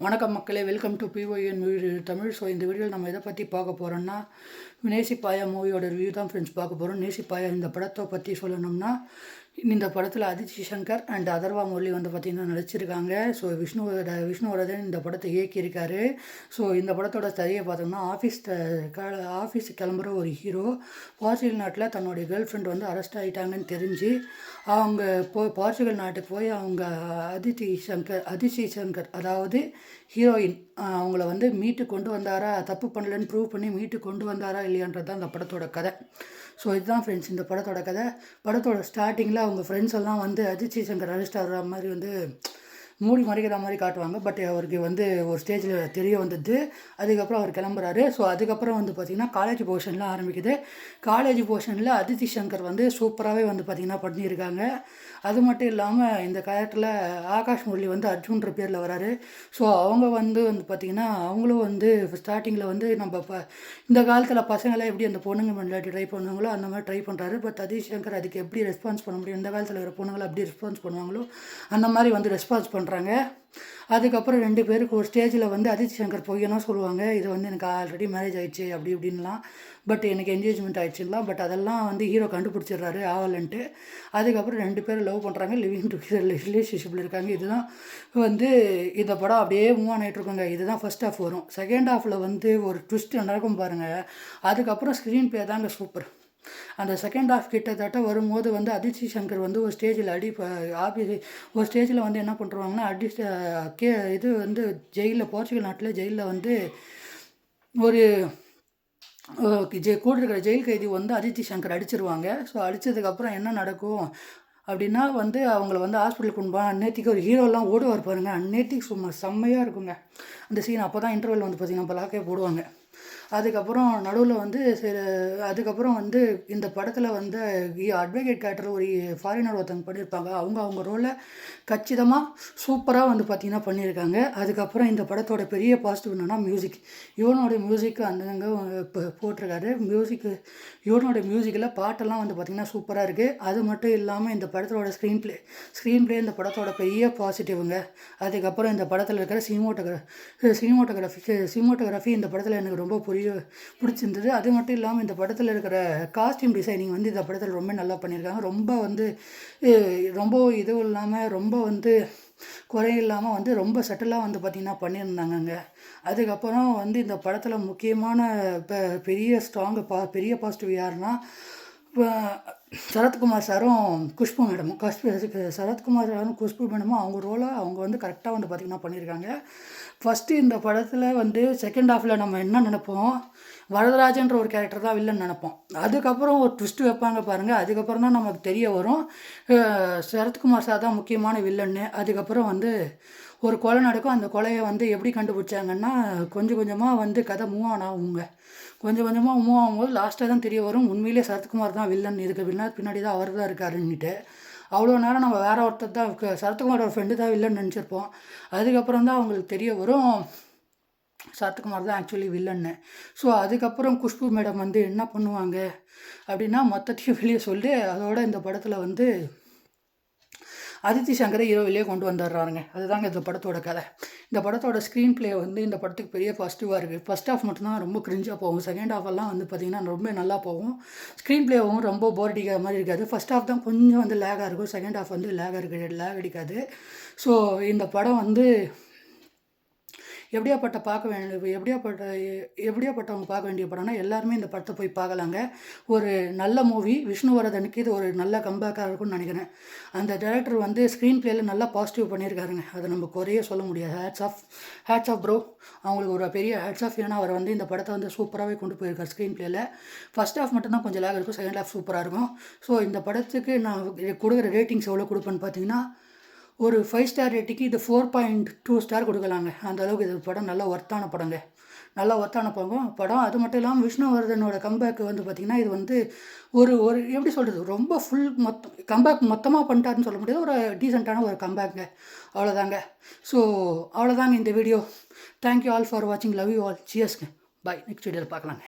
வணக்கம் மக்களே, welcome to B O N movie Tamil. So இந்த வீடியோவில் நம்ம எதை பற்றி பார்க்க போகிறோம்னா, நேசிப்பாயா மூவியோட ரிவ்யூ தான் ஃப்ரெண்ட்ஸ் பார்க்க போகிறோம். நேசிப்பாயா இந்த படத்தை பற்றி சொல்லணும்னா, இந்த படத்தில் அதித்தி சங்கர் அண்ட் அதர்வா முரளி வந்து பார்த்திங்கன்னா நடிச்சிருக்காங்க. ஸோ விஷ்ணுவர்தன் இந்த படத்தை இயக்கியிருக்காரு. ஸோ இந்த படத்தோட கதையை பார்த்தோம்னா, ஆஃபீஸ் கிளம்புற ஒரு ஹீரோ போர்ச்சுகல் நாட்டில் தன்னுடைய கேர்ள் ஃப்ரெண்ட் வந்து அரெஸ்ட் ஆகிட்டாங்கன்னு தெரிஞ்சு அவங்க போர்ச்சுகல் நாட்டுக்கு போய் அவங்க அதித்தி சங்கர் அதாவது ஹீரோயின் அவங்கள வந்து மீட்டு கொண்டு வந்தாரா, தப்பு பண்ணலன்னு ப்ரூவ் பண்ணி மீட்டு கொண்டு வந்தாரா இல்லையான்றது தான் அந்த படத்தோட கதை. ஸோ இதுதான் ஃப்ரெண்ட்ஸ் இந்த படத்தோட கதை. படத்தோட ஸ்டார்டிங்கில் அவங்க ஃப்ரெண்ட்ஸ் எல்லாம் வந்து அதித்தி சங்கர் அரெஸ்ட் ஆகிற மாதிரி வந்து மூடி மறைக்கிற மாதிரி காட்டுவாங்க. பட் அவருக்கு வந்து ஒரு ஸ்டேஜில் தெரிய வந்தது. அதுக்கப்புறம் அவர் கிளம்புறாரு. ஸோ அதுக்கப்புறம் வந்து பார்த்திங்கன்னா காலேஜ் போர்ஷன்லாம் ஆரம்பிக்குது. காலேஜ் போர்ஷனில் அதித்தி சங்கர் வந்து சூப்பராகவே வந்து பார்த்திங்கன்னா பண்ணியிருக்காங்க. அது மட்டும் இல்லாமல் இந்த கேரக்டரில் ஆகாஷ் முரளி வந்து அர்ஜுன்ற பேரில் வராரு. ஸோ அவங்க வந்து பார்த்திங்கன்னா அவங்களும் வந்து ஸ்டார்டிங்கில் வந்து நம்ம இந்த காலத்தில் பசங்களாம் எப்படி அந்த பொண்ணுங்க முன்னாடி ட்ரை பண்ணுவாங்களோ அந்த மாதிரி ட்ரை பண்ணுறாரு. பட் அதித்தி சங்கர் அதுக்கு எப்படி ரெஸ்பான்ஸ் பண்ண முடியும், இந்த காலத்தில் இருக்கிற பொண்ணுங்களை எப்படி ரெஸ்பான்ஸ் பண்ணுவாங்களோ அந்த மாதிரி வந்து ரெஸ்பான்ஸ் பண்ணுறாங்க. அதுக்கப்புறம் 2 பேருக்கு ஒரு ஸ்டேஜில் வந்து அதித்தி சங்கர் பொய்யனா சொல்லுவாங்க, இது வந்து எனக்கு ஆல்ரெடி மேரேஜ் ஆகிடுச்சு அப்படி இப்படின்லாம், பட் எனக்கு என்கேஜ்மெண்ட் ஆகிடுச்சுலாம். பட் அதெல்லாம் வந்து ஹீரோ கண்டுபிடிச்சிடுறாரு ஆவலன்ட்டு. அதுக்கப்புறம் 2 பேரும் லவ் பண்ணுறாங்க, லிவிங் டுகெதர் ரிலேஷன்ஷிப்பில் இருக்காங்க. இதுதான் வந்து இந்த படம் அப்படியே மூவ் ஆகிட்டு இருக்குங்க. இதுதான் ஃபர்ஸ்ட் ஹாஃப் வரும். செகண்ட் ஹாஃபில் வந்து ஒரு ட்விஸ்ட் நடக்கும் பாருங்கள். அதுக்கப்புறம் ஸ்க்ரீன் ப்ளே தாங்க சூப்பர். அந்த செகண்ட் ஹாஃப் கிட்டத்தட்ட வரும்போது வந்து அதித்தி சங்கர் வந்து ஒரு ஸ்டேஜில் ஒரு ஸ்டேஜில் வந்து என்ன பண்ணுறாங்கன்னா இது வந்து ஜெயிலில் போர்ச்சுகல் நாட்டில் ஜெயிலில் வந்து ஒரு கூட இருக்கிற ஜெயில் கைதி வந்து அதித்தி சங்கர் அடிச்சிருவாங்க. ஸோ அடித்ததுக்கப்புறம் என்ன நடக்கும் அப்படின்னா வந்து அவங்கள வந்து ஹாஸ்பிட்டலுக்கு கொண்டு போனால் அந்நேத்திக்கு ஒரு ஹீரோலாம் ஓடுவார் பாருங்க. அந்நேத்திக்கு சும்மா செம்மையாக இருக்குங்க அந்த சீன். அப்போ தான் இன்டர்வல் வந்து பார்த்திங்கன்னா பலாக்கே போடுவாங்க. அதுக்கப்புறம் நடுவில் வந்து அதுக்கப்புறம் வந்து இந்த படத்தில் வந்து அட்வொகேட் கேரக்டர் ஒரு ஃபாரினர் ஒருத்தவங்க பண்ணியிருப்பாங்க. அவங்க ரோலை கச்சிதமாக சூப்பராக வந்து பார்த்திங்கன்னா பண்ணியிருக்காங்க. அதுக்கப்புறம் இந்த படத்தோட பெரிய பாசிட்டிவ் என்னென்னா மியூசிக். யுவனோட மியூசிக் அந்தங்க போட்டிருக்காரு. யுவனோட மியூசிக்கில் பாட்டெல்லாம் வந்து பார்த்திங்கன்னா சூப்பராக இருக்குது. அது மட்டும் இல்லாமல் இந்த படத்தோட ஸ்க்ரீன் ப்ளே இந்த படத்தோட பெரிய பாசிட்டிவ்ங்க. அதுக்கப்புறம் இந்த படத்தில் இருக்கிற சினிமோட்டோகிராஃபி இந்த படத்தில் எனக்கு ரொம்ப பிடிச்சிருந்தது. அது மட்டும் இல்லாமல் இந்த படத்தில் இருக்கிற காஸ்டியூம் டிசைனிங் வந்து இந்த படத்தில் ரொம்ப நல்லா பண்ணியிருக்காங்க. ரொம்ப இதுவும் இல்லாமல் ரொம்ப வந்து குறையில்லாமல் வந்து ரொம்ப செட்டிலாக வந்து பார்த்திங்கன்னா பண்ணியிருந்தாங்கங்க. அதுக்கப்புறம் வந்து இந்த படத்தில் முக்கியமான பெரிய பாசிட்டிவ் யாருன்னா சரத்குமார் சாரும் குஷ்பு மேடமும். சரத்குமார் சாரும் குஷ்பு மேடமும் அவங்க ரோலை அவங்க வந்து கரெக்டாக வந்து பார்த்திங்கன்னா பண்ணியிருக்காங்க. ஃபஸ்ட்டு இந்த படத்தில் வந்து செகண்ட் ஹாஃபில் நம்ம என்ன நினைப்போம், வரதராஜன்ற ஒரு கேரக்டர் தான் வில்லன் நினைப்போம். அதுக்கப்புறம் ஒரு ட்விஸ்ட் வைப்பாங்க பாருங்கள். அதுக்கப்புறம் தான் நமக்கு தெரிய வரும் சரத்குமார் சார் தான் முக்கியமான வில்லன்னு. அதுக்கப்புறம் வந்து ஒரு கொலை நடக்கும். அந்த கொலையை வந்து எப்படி கண்டுபிடிச்சாங்கன்னா கொஞ்சம் கொஞ்சமாக வந்து கதை மூவ் ஆகுங்க. கொஞ்சம் கொஞ்சமாக மூவ் ஆகும்போது லாஸ்ட்டாக தான் தெரிய வரும் உண்மையிலே சரத்குமார் தான் வில்லன், இதுக்கு பின்னாடி தான் அவர் தான் இருக்காருன்னுட்டு. அவ்வளோ நேரம் நம்ம வேறு ஒருத்தர் தான் சரத்குமாரோட ஃப்ரெண்டு தான் வில்லன் நினச்சிருப்போம். அதுக்கப்புறம் தான் அவங்களுக்கு தெரிய வரும் சரத்குமார் தான் ஆக்சுவலி வில்லன்னு. ஸோ அதுக்கப்புறம் குஷ்பு மேடம் வந்து என்ன பண்ணுவாங்க அப்படின்னா மொத்தத்தையும் வெளியே சொல்லி அதோட இந்த படத்தில் வந்து அதித்தி சங்கரை ஹீரோவிலேயே கொண்டு வந்துடுறாருங்க. அதுதாங்க இந்த படத்தோட கதை. இந்த படத்தோட ஸ்க்ரீன் ப்ளே வந்து இந்த படத்துக்கு பெரிய பாசிட்டிவாக இருக்குது. ஃபஸ்ட் ஹாஃப் மட்டும்தான் ரொம்ப கிரிஞ்சாக போகும். செகண்ட் ஹாஃபெல்லாம் வந்து பார்த்திங்கன்னா ரொம்ப நல்லா போகும். ஸ்க்ரீன் ப்ளேவும் ரொம்ப போர் அடிக்கிற மாதிரி இருக்காது. ஃபஸ்ட் ஹாஃப் தான் கொஞ்சம் வந்து லேகாக இருக்கும். செகண்ட் ஹாஃப் வந்து லேக் அடிக்காது. ஸோ இந்த படம் வந்து எப்படியாப்பட்டவங்க பார்க்க வேண்டிய படம்னா எல்லாருமே இந்த படத்தை போய் பார்க்கலாங்க. ஒரு நல்ல மூவி. விஷ்ணுவர்தனுக்கு இது ஒரு நல்ல கம்பேக்காக இருக்கும்னு நினைக்கிறேன். அந்த டைரக்டர் வந்து ஸ்க்ரீன் ப்ளேயில் நல்லா பாசிட்டிவ் பண்ணியிருக்காருங்க. அதை நம்ம குறைய சொல்ல முடியாது. ஹேட்ஸ் ஆஃப் ப்ரோ, அவங்களுக்கு ஒரு பெரிய ஹேட்ஸ் ஆஃப். ஏன்னா அவர் வந்து இந்த படத்தை வந்து சூப்பராகவே கொண்டு போயிருக்கார் ஸ்க்ரீன் ப்ளேயில். ஃபஸ்ட் ஹாஃப் மட்டும்தான் கொஞ்சம் லேக் இருக்கும், செகண்ட் ஹாஃப் சூப்பராக இருக்கும். ஸோ இந்த படத்துக்கு நான் கொடுக்குற ரேட்டிங்ஸ் எவ்வளோ கொடுப்பேன்னு பார்த்தீங்கன்னா ஒரு 5 ஸ்டார் ரேட்டிங்க்கு இது 4.2 ஸ்டார் கொடுக்கலாங்க. அந்த அளவுக்கு இது படம் நல்ல ஒர்த்தான படங்க. படம். அது மட்டும் இல்லாமல் விஷ்ணுவர்தனோட கம்பேக் வந்து பார்த்திங்கன்னா இது வந்து ஒரு எப்படி சொல்கிறது, ரொம்ப கம்பேக் மொத்தமாக பண்ணிட்டாருன்னு சொல்ல முடியாது. ஒரு டீசெண்டான ஒரு கம்பேக்குங்க. அவ்வளோதாங்க. ஸோ அவ்வளோதாங்க இந்த வீடியோ. தேங்க்யூ ஆல் ஃபார் வாட்சிங். Love you all. சியர்ஸ்ங்க. பாய். நெக்ஸ்ட் வீடியோவில் பார்க்கலாங்க.